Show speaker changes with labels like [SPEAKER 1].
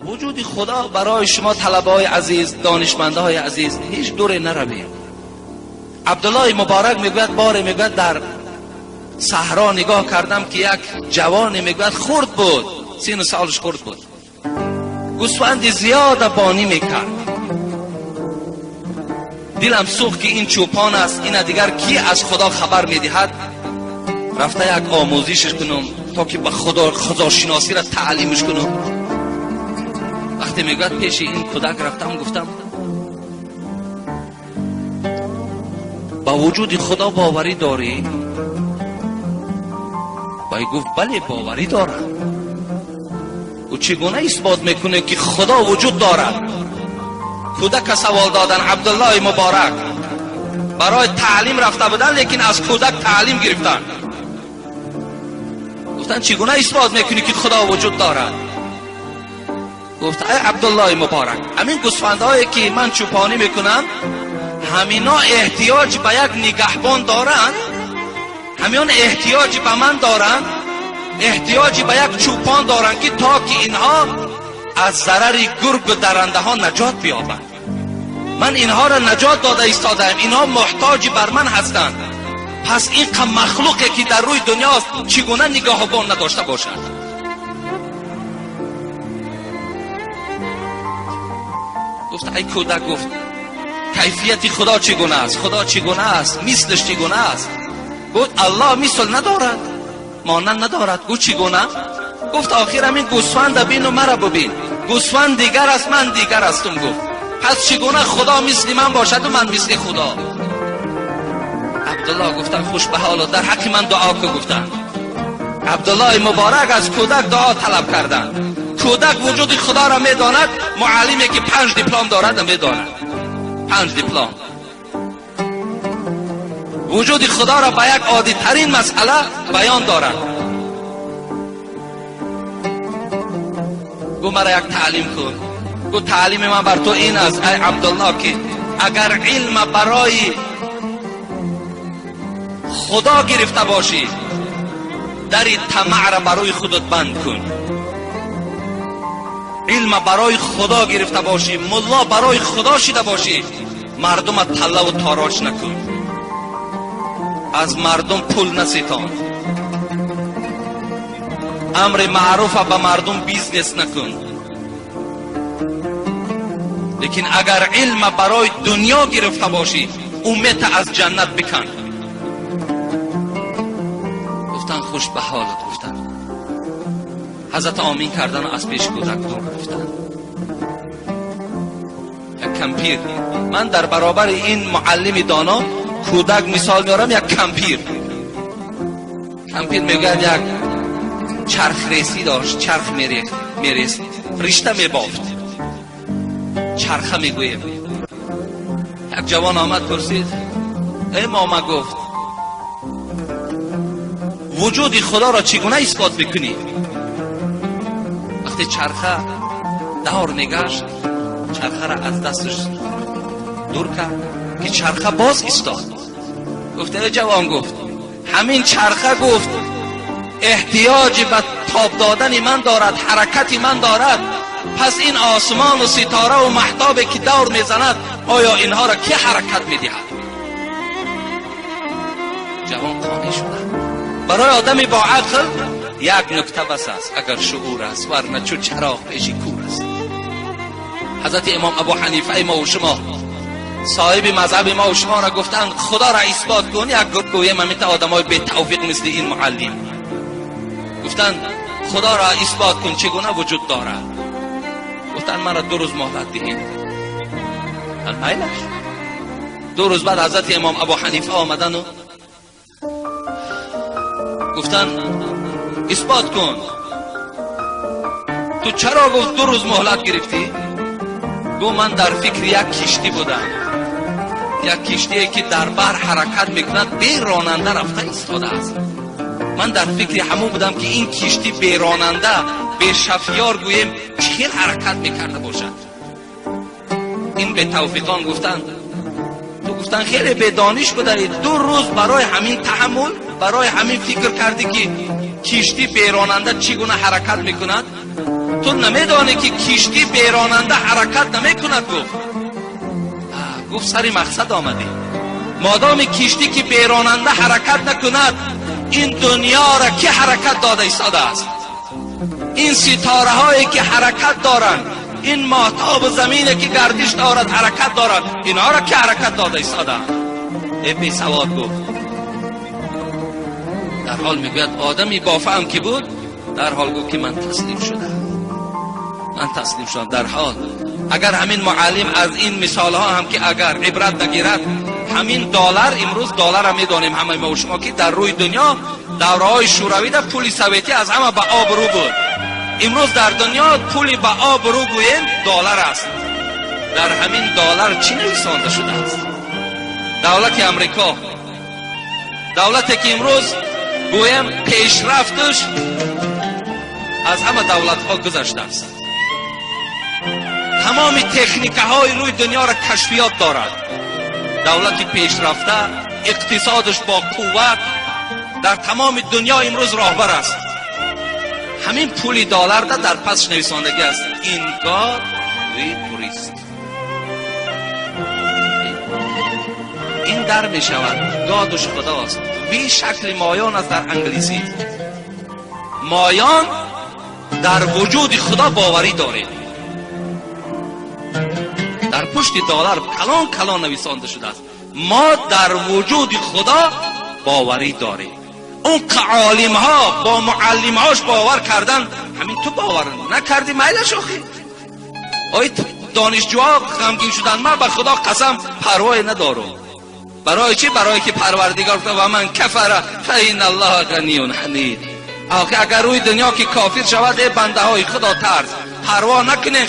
[SPEAKER 1] وجود خدا برای شما طلبه‌های عزیز، دانشمندهای عزیز، هیچ دوره نروید. عبدالله مبارک میگوید بار میگوید در صحرا نگاه کردم که یک جوان میگوید خرد بود، 30 سالش خرد بود، گوسفند زیاد بانی میکرد. دلم سوخت که این چوپان است، این دیگر کی از خدا خبر میدهد؟ رفته یک آموزشش کنم تا که به خداشناسی را تعلیمش کنم. وقتی میگوید پیش این کودک رفتم، گفتم با وجود خدا باوری داری؟ بای گفت بله باوری دارم. او چگونه اثبات میکنه که خدا وجود دارد؟ کودک سوال دادن. عبدالله مبارک برای تعلیم رفته بودن، لیکن از کودک تعلیم گرفتن. گفتن چگونه اثبات میکنی که خدا وجود دارد؟ گفت ای عبدالله مبارک، همین گوسفندهایی که من چوپانی میکنم، همینا احتیاج به یک نگهبان دارند، همیان احتیاج به من دارند، احتیاج به یک چوپان دارند که تا که اینها از ضرر گرگ و درنده ها نجات بیابند. من اینها را نجات داده ایستادم، اینها محتاج بر من هستند. پس این مخلوقی که در روی دنیاست چگونه نگهبان نداشته باشد؟ گفت ای کودک، گفت کیفیت خدا چگونه است؟ خدا چگونه است؟ مثلش چگونه است؟ گفت الله مثل ندارد، مانند ندارد. گفت چگونه؟ گفت آخر همین گوسفند بین و مرا ببین، گوسفند دیگر است، من دیگر هستم. گفت پس چگونه خدا مثل من باشد و من مثل خدا؟ عبدالله گفتن خوش به حال، در حق من دعا که. گفتن عبدالله مبارک از کودک دعا طلب کردن. کودک وجود خدا را میداند، معلمی که 5 دیپلم دارد میداند. 5 دیپلم وجود خدا را به یک عادی ترین مسئله بیان دارد. گو مرا یک تعلیم کن. گو تعلیم من بر تو این است ای عبدالله که اگر علم برای خدا گرفته باشی، در طمع را برای خودت بند کن. علم برای خدا گرفته باشی، ملا برای خدا شده باشی، مردم طلع و تاراج نکن، از مردم پول نستان، امر معروف به مردم بیزنس نکن. لیکن اگر علم برای دنیا گرفته باشی، امید از جنت بکن. گفتن خوش به حالت. گفتن حضرت آمین کردن و از پیش کودک دور رفتن. یک کمپیر، من در برابر این معلم دانا کودک مثال میارم، یک کمپیر میگوید یک چرخ ریسی داشت، چرخ میریست، رشته میبافت، چرخه میگوید. یک جوان آمد پرسید ای ماما، گفت وجود خدا را چگونه اثبات بکنی؟ وقتی چرخه دور نگشت، چرخه را از دستش دور کرد که چرخه باز ایستاد. گفت ای جوان، گفت همین چرخه، گفت احتیاج به تاب دادن من دارد، حرکت من دارد. پس این آسمان و ستاره و مهتابی که دور میزند، آیا اینها را کی حرکت میدهد؟ جوان قانع شد. برای آدمی با عقل یک نکته بس است، اگر شعور است، ورنه چو چراغ پیش کور است. حضرت امام ابو حنیفه ما و شما، صاحب مذهب ما و شما را گفتن خدا را اثبات کن. یک گویم همیت آدمای بی توفیق مثل این معلم گفتن خدا را اثبات کن، چگونه وجود دارد؟ گفتن من را 2 روز مهلت دهید. میلش 2 روز بعد حضرت امام ابو حنیفه آمدن و گفتن اثبات کن. تو چرا؟ گفت 2 روز مهلت گرفتی؟ گفت من در فکر یک کشتی بودم، یک کشتی که در بحر حرکت میکند، بی راننده رفته ایستاده است. من در فکر همون بودم که این کشتی بی راننده، بی شفیار گویم چه حرکت میکرده باشد. این به توفیقان گفتن گفتن خیلی به دانش بودی، 2 روز برای همین تحمل، برای همین فکر کردی که کشتی بی راننده چگونه حرکت میکند؟ تو نمیدانی که کشتی بیراننده حرکت نمیکند؟ گفت سری مقصد آمدی. مادام کشتی که بیراننده حرکت نکند، این دنیا را کی حرکت داده ایستاده است؟ این ستاره هایی که حرکت دارند، این ماهتاب و زمینی که گردش دارد حرکت دارد، اینها را کی حرکت داده ایستاده؟ ای بی سواد گفت. در حال میگوید آدمی با فهم که بود، در حال گفت که من تسلیم شدم. در حال اگر همین معلم از این مثال ها هم که اگر عبرت نگیرد، همین دلار، امروز دلار هم میدانیم همه ما و شما که در روی دنیا دوره های شوروی در پول سویتی از همه به آب رو بود. امروز در دنیا پولی به آب رو گوییم دلار است. در همین دلار چی نویسانده شده است؟ دولت امریکا، دولتی که امروز گویم پیشرفتش از همه دولت ها گذشته است. تمام تکنیک های روی دنیا را کشفیات دارد. دولتی پیشرفته، اقتصادش با قوت در تمام دنیا امروز راهبر است. همین پولی دلار در پس نویساندگی است. این گاد وی توریست. این در می شود گادش خداست. وی شکل مایان است در انگلیسی. مایان در وجود خدا باوری دارید. در پشت دلار کلان کلان نویسانده شده است ما در وجود خدا باوری داریم. اون که عالم ها با معلم هاش باور کردن، همین تو باور نکردی میلش آخی. آی دانشجوها غمگین شدن، من به خدا قسم پروای ندارم. برای چی؟ برای که پروردگار گفت و من کفر فإن الله غنی حمید. اگر روی دنیا که کافر شود، ای بنده های خدا ترس، پروا نکنه.